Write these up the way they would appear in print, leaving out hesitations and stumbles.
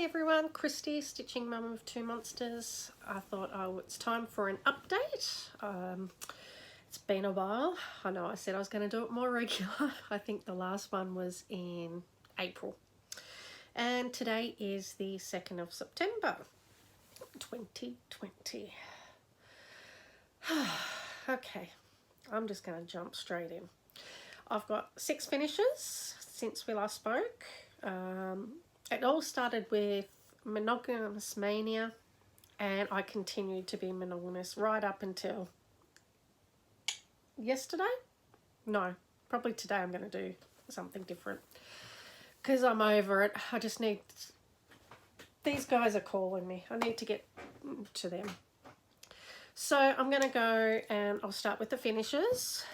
everyone, Christy, Stitching Mum of Two Monsters. I thought, it's time for an update. It's been a while. I know I said I was going to do it more regular. I think the last one was in April. And today is the 2nd of September, 2020. Okay, I'm just going to jump straight in. I've got 6 finishes since we last spoke. It all started with monogamous Mania, and I continued to be monogamous right up until yesterday. No, probably today I'm going to do something different because I'm over it. I just need, these guys are calling me. I need to get to them. So I'm going to go and I'll start with the finishes.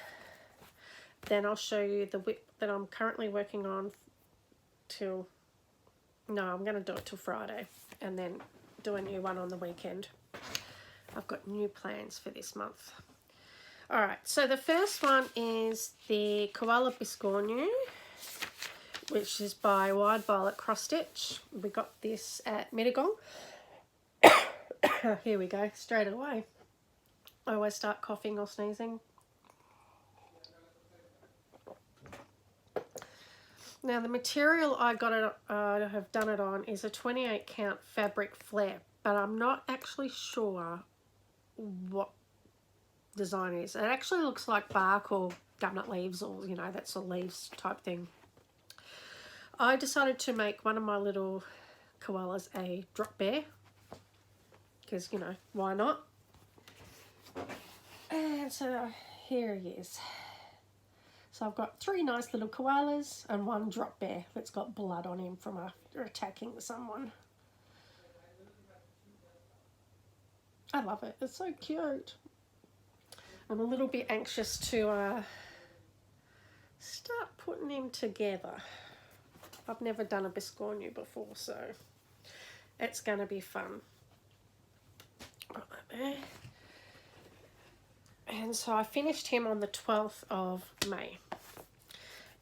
Then I'll show you the whip that I'm currently working on till, no, I'm going to do it till Friday and then do a new one on the weekend. I've got new plans for this month. Alright, so the first one is the Koala Biscornu, which is by Wide Violet Cross Stitch. We got this at Mittagong. Here we go, straight away. I always start coughing or sneezing. Now the material I have done it on is a 28 count fabric flare, but I'm not actually sure what design it is. It actually looks like bark or gumnut leaves, or you know, that sort of leaves type thing. I decided to make one of my little koalas a drop bear because, you know, why not? And so here he is. So I've got 3 nice little koalas and 1 drop bear that's got blood on him from after attacking someone. I love it. It's so cute. I'm a little bit anxious to start putting him together. I've never done a Biscornu before, so it's going to be fun. Right there. And so I finished him on the 12th of May.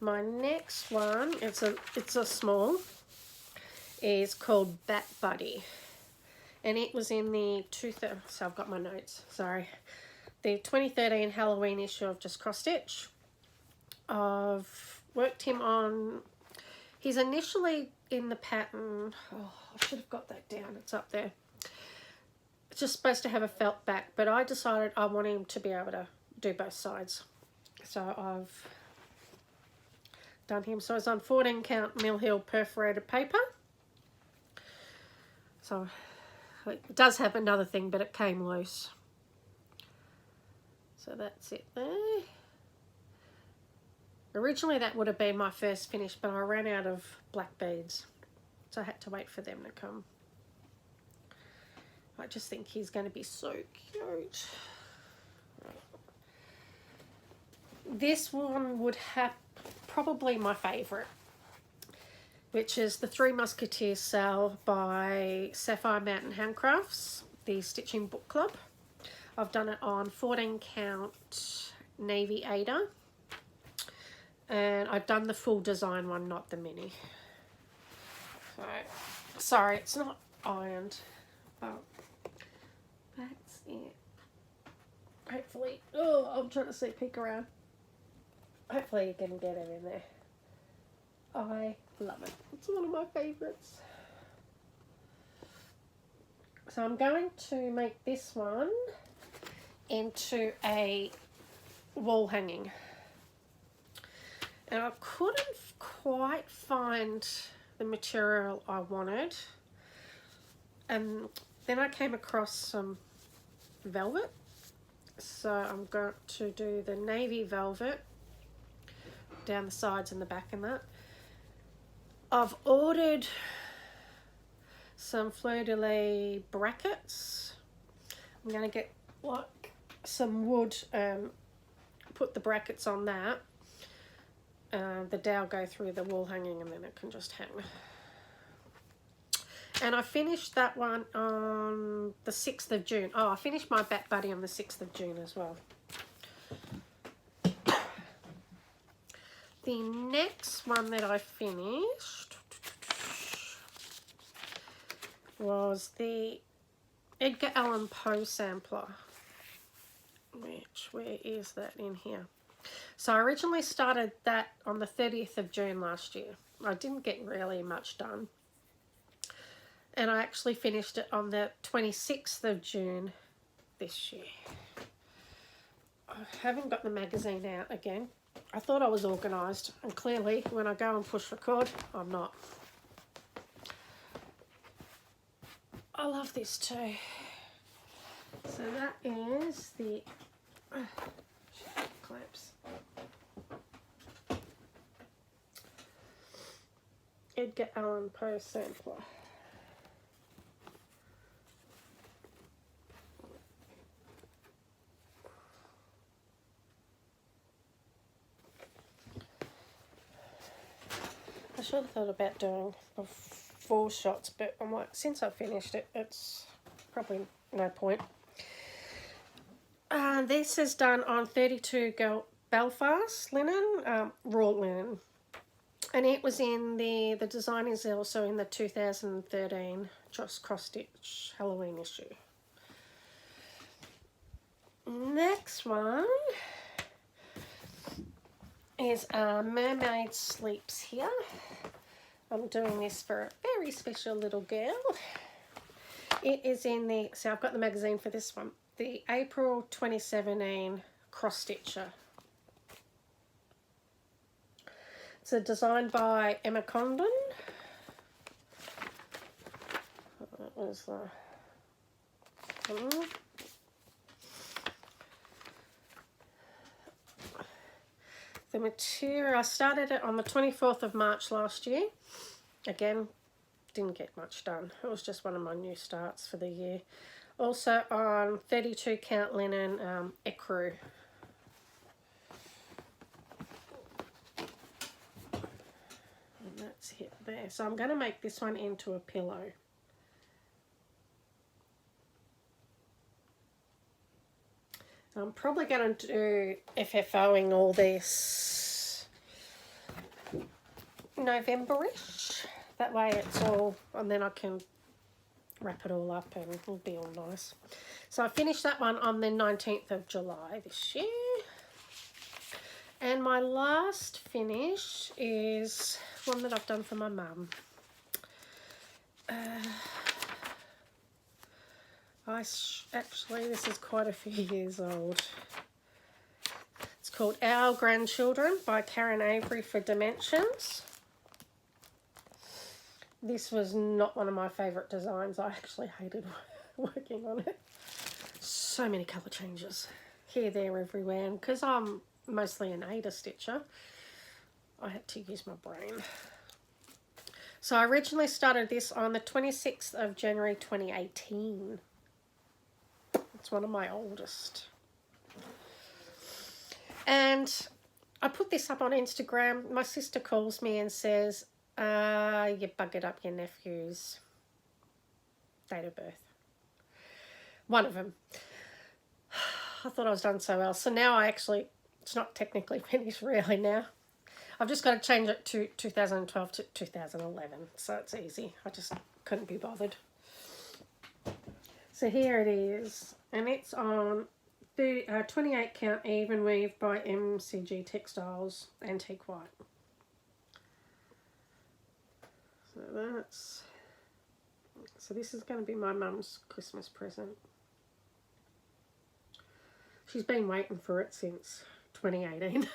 My next one, it's a small, is called Bat Buddy. And it was in the so I've got my notes, sorry. The 2013 Halloween issue of Just Cross Stitch. I've worked him on, he's initially in the pattern, oh, I should have got that down, it's up there. It's just supposed to have a felt back, but I decided I want him to be able to do both sides. So I've done him. So it's on 14 count Mill Hill perforated paper. So it does have another thing, but it came loose. So that's it there. Originally that would have been my first finish, but I ran out of black beads. So I had to wait for them to come. I just think he's going to be so cute. This one would have probably my favourite, which is the 3 Musketeers Sale by Sapphire Mountain Handcrafts, the Stitching Book Club. I've done it on 14 count Navy Ada. And I've done the full design one, not the mini. So, sorry, it's not ironed. But that's it. Hopefully, oh, I'm trying to see, peek around. Hopefully you can get it in there. I love it. It's one of my favourites. So I'm going to make this one into a wall hanging. And I couldn't quite find the material I wanted. And then I came across some velvet. So I'm going to do the navy velvet down the sides and the back and that. I've ordered some fleur-de-lis brackets. I'm going to get like some wood and put the brackets on that. The dowel go through the wall hanging and then it can just hang. And I finished that one on the 6th of June. Oh, I finished my Bat Buddy on the 6th of June as well. The next one that I finished was the Edgar Allan Poe sampler. Where is that in here? So I originally started that on the 30th of June last year. I didn't get really much done. And I actually finished it on the 26th of June this year. I haven't got the magazine out again. I thought I was organised, and clearly when I go and push record, I'm not. I love this too. So that is the clamps. Edgar Allan Poe sampler. I should have thought about doing 4 shots, but I'm like, since I finished it, it's probably no point. This is done on 32 Belfast linen, raw linen. And it was in the design is also in the 2013 cross stitch Halloween issue. Next one is Mermaid Sleeps here. I'm doing this for a very special little girl. It is in the, so I've got the magazine for this one, the April 2017 cross stitcher. It's designed by Emma Condon. That was the material. I started it on the 24th of March last year. Again, didn't get much done. It was just one of my new starts for the year. Also on 32 count linen ecru. And that's it there. So I'm going to make this one into a pillow. I'm probably going to do FFOing all this November-ish. That way it's all, and then I can wrap it all up and it'll be all nice. So I finished that one on the 19th of July this year. And my last finish is one that I've done for my mum. Actually, this is quite a few years old. It's called Our Grandchildren by Karen Avery for Dimensions. This was not one of my favourite designs. I actually hated working on it. So many colour changes. Here, there, everywhere. And because I'm mostly an Ada stitcher, I had to use my brain. So I originally started this on the 26th of January 2018. It's one of my oldest. And I put this up on Instagram. My sister calls me and says, you buggered up your nephew's date of birth. One of them. I thought I was done so well. So now it's not technically finished really now. I've just got to change it to 2012 to 2011. So it's easy. I just couldn't be bothered. So here it is. And it's on 28 count even weave by MCG Textiles, antique white. So this is going to be my mum's Christmas present. She's been waiting for it since 2018.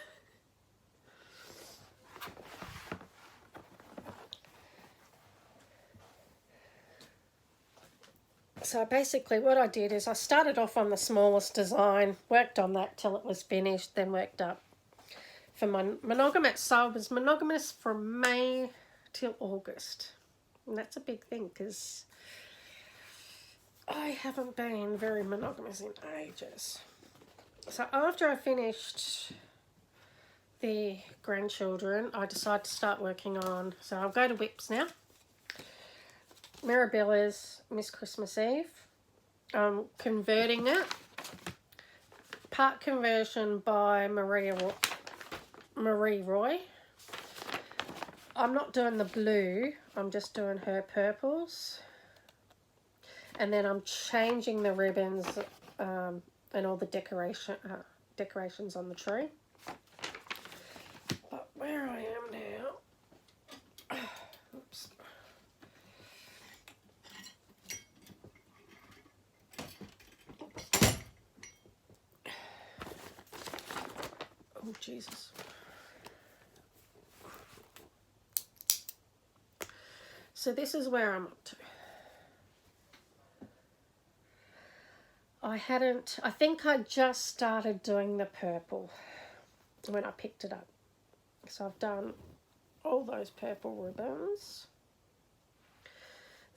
So basically what I did is I started off on the smallest design, worked on that till it was finished, then worked up for my monogamous. So I was monogamous from May till August. And that's a big thing because I haven't been very monogamous in ages. So after I finished the grandchildren, I decided to start working on, so I'll go to Whips now. Mirabella's Miss Christmas Eve. I'm converting it. Part conversion by Marie Roy. I'm not doing the blue. I'm just doing her purples. And then I'm changing the ribbons and all the decorations on the tree. But where I am now, oops. Oh, Jesus. So this is where I'm up to. I think I just started doing the purple when I picked it up. So I've done all those purple ribbons.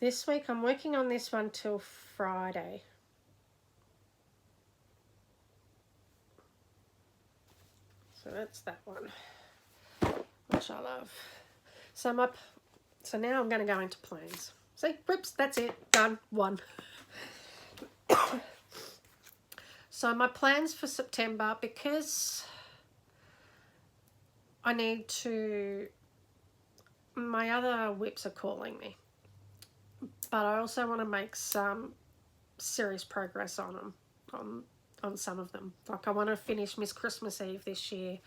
This week I'm working on this one till Friday. So that's that one, which I love. So now I'm going to go into plans. See, whoops, that's it, done, one. So my plans for September, because I need to, my other whips are calling me, but I also want to make some serious progress on them, on some of them. Like I want to finish Miss Christmas Eve this year.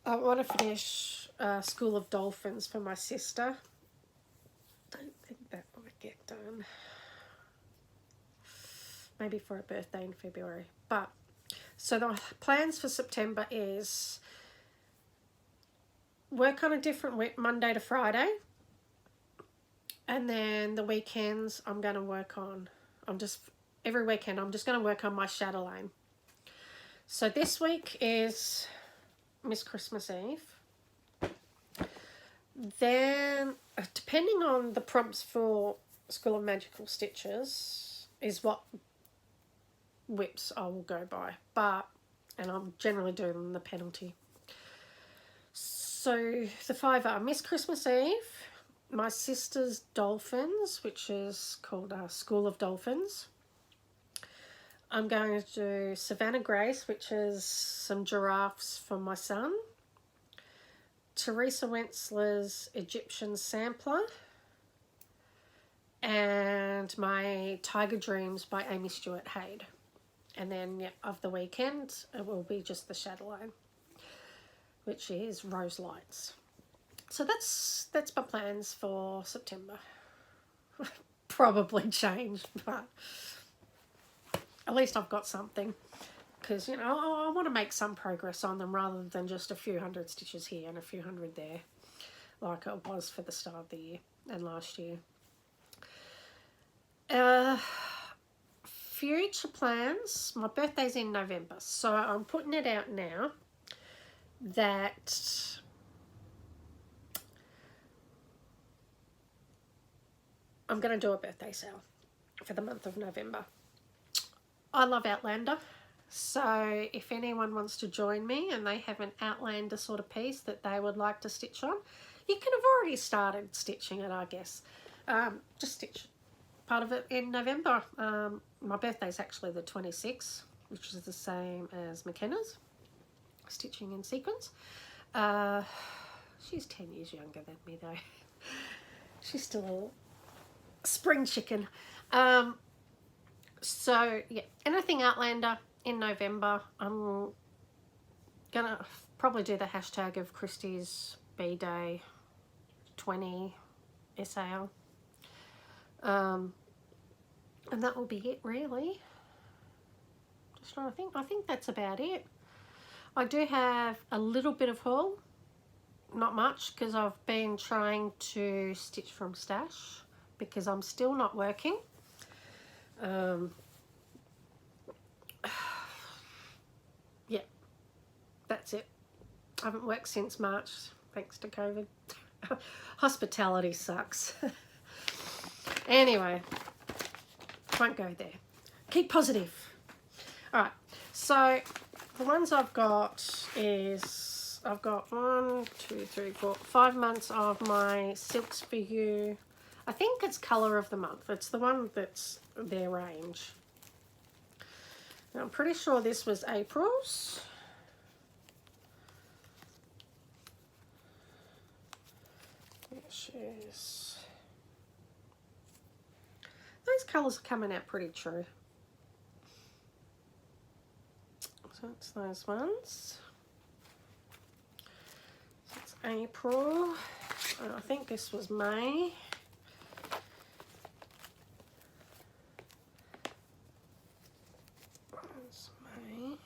I want to finish School of Dolphins for my sister. Don't think that might get done. Maybe for a birthday in February. But so the plans for September is work on a different week, Monday to Friday, and then the weekends I'm going to work on, every weekend I'm just going to work on my Chatelaine. So this week is Miss Christmas Eve. Then depending on the prompts for School of Magical Stitches is what whips I will go by, and I'm generally doing the penalty. So the 5 are Miss Christmas Eve, my sister's Dolphins, which is called School of Dolphins. I'm going to do Savannah Grace, which is some giraffes for my son. Teresa Wentzler's Egyptian Sampler. And my Tiger Dreams by Amy Stewart Haid. And then, yeah, of the weekend, it will be just the Chatelaine, which is Rose Lights. So that's my plans for September. Probably change, but at least I've got something. Because, you know, I want to make some progress on them rather than just a few hundred stitches here and a few hundred there, like it was for the start of the year and last year. Future plans, my birthday's in November, so I'm putting it out now that I'm going to do a birthday sale for the month of November. I love Outlander, so if anyone wants to join me and they have an Outlander sort of piece that they would like to stitch on, you can have already started stitching it, I guess. Just stitch part of it in November. My birthday's actually the 26th, which is the same as McKenna's, stitching in sequins. She's 10 years younger than me though. She's still a spring chicken. So yeah, anything Outlander in November. I'm gonna probably do the hashtag of Christie's B-Day 20 SAL. And that will be it, really. Just trying to think. I think that's about it. I do have a little bit of haul. Not much, because I've been trying to stitch from stash because I'm still not working. Yeah, that's it. I haven't worked since March, thanks to COVID. Hospitality sucks. Anyway, won't go there. Keep positive. All right, so the ones I've got is, I've got 1, 2, 3, 4, 5 months of my Silks for You. I think it's Colour of the Month. It's the one that's their range. Now, I'm pretty sure this was April's. There she is. these colours are coming out pretty true. So it's those ones. So it's April. And I think this was May. It's May.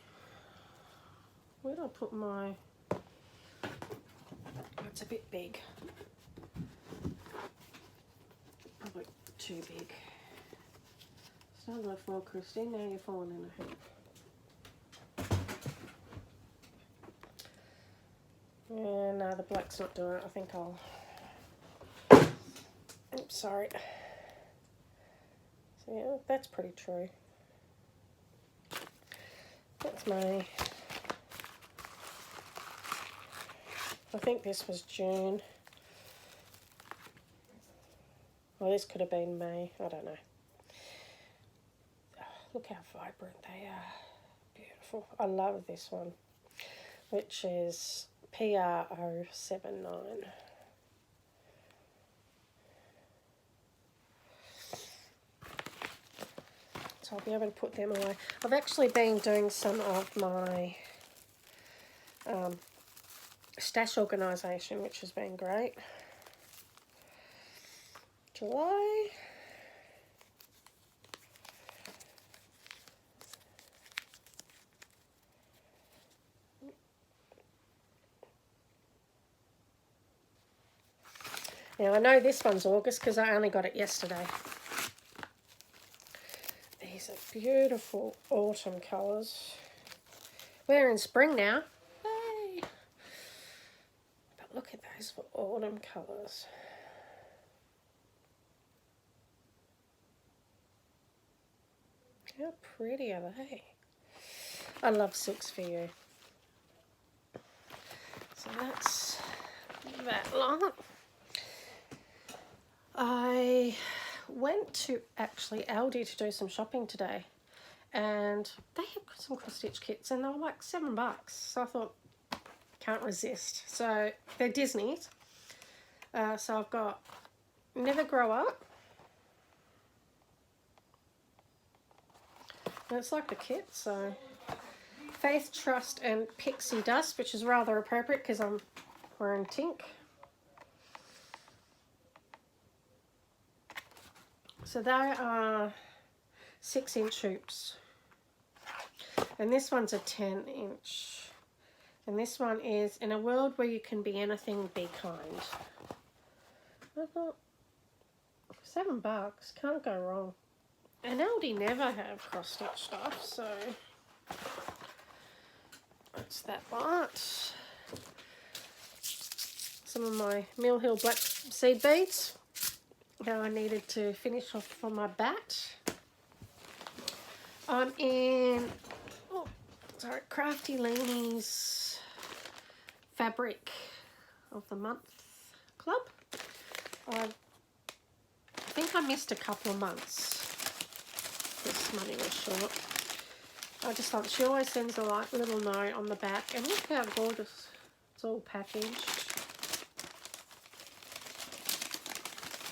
Where did I put my... It's a bit big. Probably too big. Started left well, Christine. Now you're falling in a heap. Yeah, no, the black's not doing it. I think I'll... Oops, sorry. So yeah, that's pretty true. That's May. I think this was June. Well, this could have been May. I don't know. Oh, look how vibrant they are. Beautiful. I love this one, which is PRO79. So I'll be able to put them away. I've actually been doing some of my stash organisation, which has been great. July. Now I know this one's August because I only got it yesterday. These are beautiful autumn colours. We're in spring now. Yay! But look at those for autumn colours. How pretty are they? I love Silks for You. So that's that lot. I went to actually Aldi to do some shopping today, and they have got some cross-stitch kits and they were like $7. So I thought, can't resist. So they're Disney's. So I've got Never Grow Up. And it's like a kit, so Faith, Trust and Pixie Dust, which is rather appropriate because I'm wearing pink. So they are 6-inch hoops. And this one's a 10-inch. And this one is In a World Where You Can Be Anything, Be Kind. I thought, $7, can't go wrong. And Aldi never have cross-stitch stuff, so that's that lot. Some of my Mill Hill Black Seed Beads. Now I needed to finish off on my bat. I'm in, Crafty Leanie's Fabric of the Month Club. I think I missed a couple of months. This money was short. I just thought she always sends a little note on the back, and look how gorgeous it's all packaged.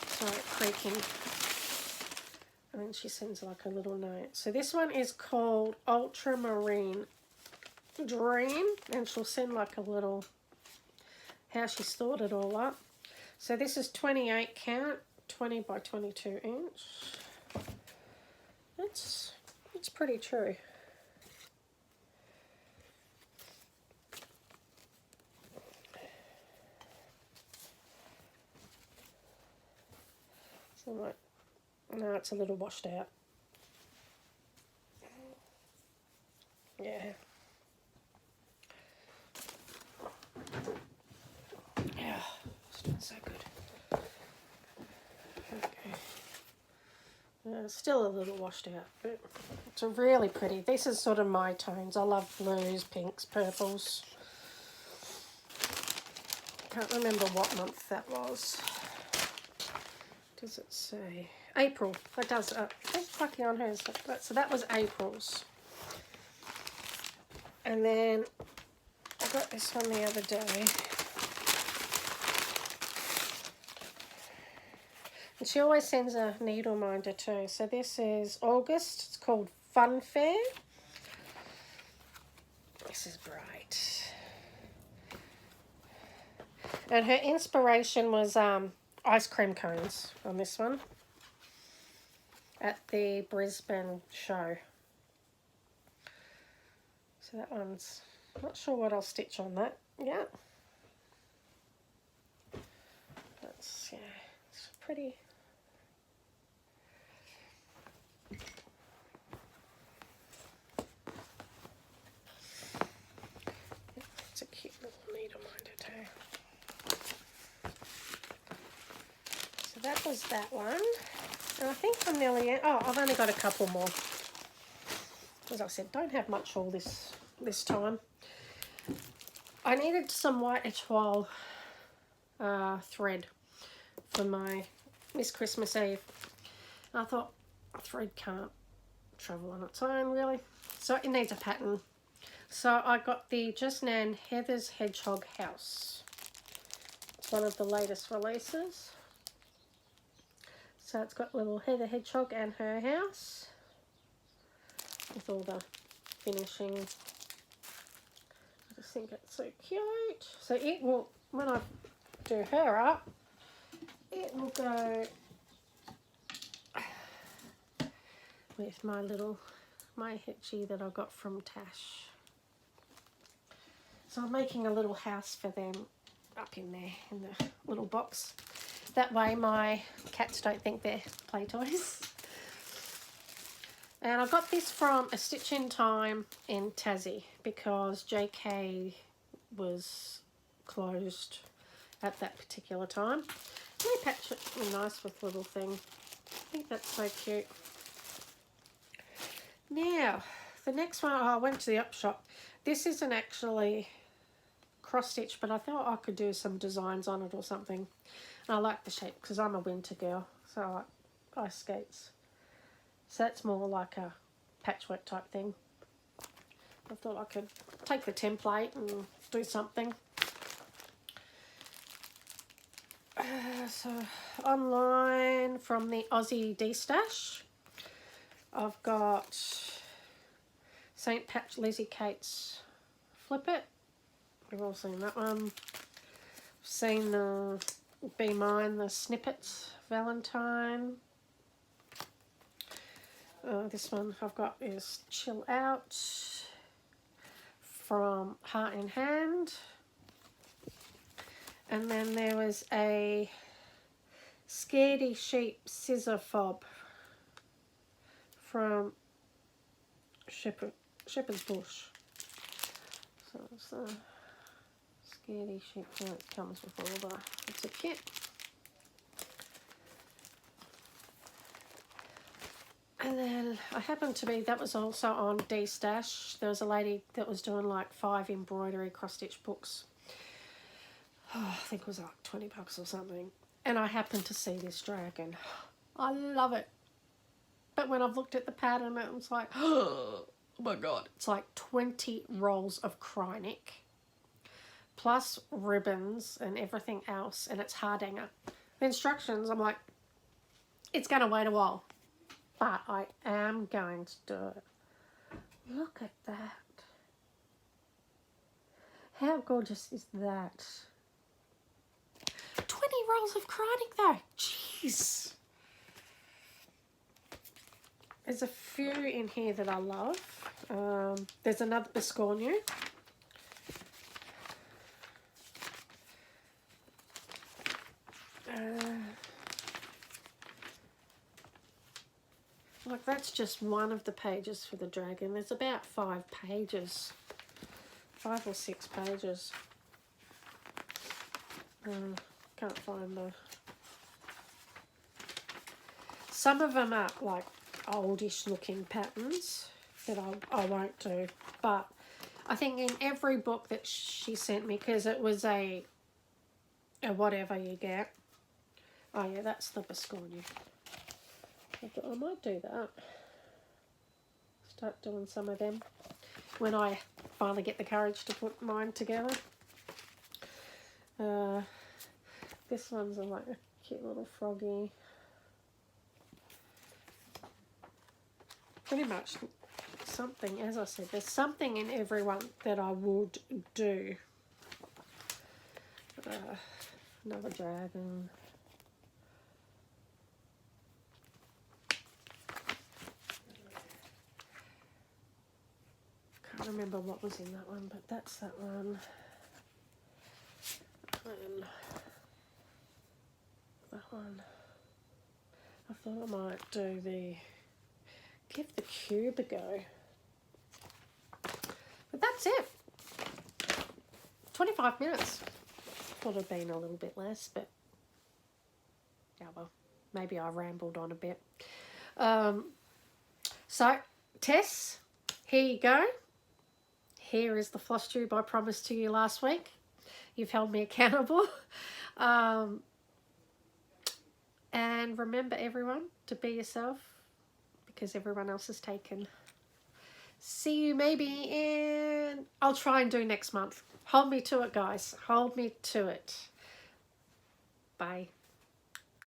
Sorry, creaking. And then she sends like a little note. So this one is called Ultramarine Dream, and she'll send like a little how she's thought it all up. So this is 28 count, 20 by 22 inch. It's pretty true. So like, no, it's a little washed out. Yeah. Yeah, it's doing so good. Okay. It's still a little washed out, but it's a really pretty. This is sort of my tones. I love blues, pinks, purples. Can't remember what month that was. Does it say? April. That does. It's plucky on hers. So that was April's. And then I got this one the other day. And she always sends a needle minder too. So this is August. It's called Fun Fair. This is bright. And her inspiration was ice cream cones on this one at the Brisbane show. So that one's, not sure what I'll stitch on that yet. That's, yeah, it's pretty. It's a cute little needle minder too. So that was that one. And I think I'm nearly, oh, I've only got a couple more. As I said, don't have much all this time. I needed some white étoile thread for my Miss Christmas Eve. And I thought a thread can't travel on its own really, so it needs a pattern. So I got the Just Nan Heather's Hedgehog House. It's one of the latest releases. So it's got little Heather Hedgehog and her house with all the finishing. I just think it's so cute. So it will, when I do her up, it will go with my hitchy that I got from Tash. So I'm making a little house for them up in there in the little box. That way my cats don't think they're play toys. And I got this from A Stitch in Time in Tassie because JK was closed at that particular time. They patch it really nice with little thing. I think that's so cute. Now, the next one, I went to the op shop. This isn't actually cross stitch, but I thought I could do some designs on it or something. And I like the shape because I'm a winter girl, so I like ice skates. So that's more like a patchwork type thing. I thought I could take the template and do something. So online from the Aussie D-Stash, I've got St. Patch Lizzie Kate's Flip It. We've all seen that one. Seen the Be Mine, the Snippets Valentine. This one I've got is Chill Out from Heart in Hand. And then there was a Scaredy Sheep Scissor Fob from Shepherd's Bush. So it's a Scaredy Sheep, so it comes with all the, it's a kit. And then I happened to be, that was also on D-Stash. There was a lady that was doing like 5 embroidery cross-stitch books. Oh, I think it was like 20 bucks or something. And I happened to see this dragon. I love it. But when I've looked at the pattern, it was like, oh my God. It's like 20 rolls of Krynic, plus ribbons and everything else, and it's hardanger. The instructions, I'm like, it's going to wait a while. But I am going to do it. Look at that. How gorgeous is that? 20 rolls of Krynic though. Jeez. There's a few in here that I love. There's another Biscornu. Like that's just one of the pages for the dragon. There's about 5 pages. 5 or 6 pages. Can't find the... Some of them are like oldish looking patterns that I won't do. But I think in every book that she sent me, because it was a whatever you get. Oh yeah, that's the Biscornu. I thought I might do that. Start doing some of them when I finally get the courage to put mine together. This one's like a cute little froggy. pretty much something, as I said, there's something in everyone that I would do. Another dragon. Can't remember what was in that one, but that's that one. And that one. I thought I might do give the cube a go. But that's it. 25 minutes. Thought it'd been a little bit less, but yeah, well, maybe I rambled on a bit. So, Tess, here you go. Here is the floss tube I promised to you last week. You've held me accountable. And remember, everyone, to be yourself, because everyone else is taken. See you maybe in... I'll try and do next month. Hold me to it, guys. Hold me to it. Bye.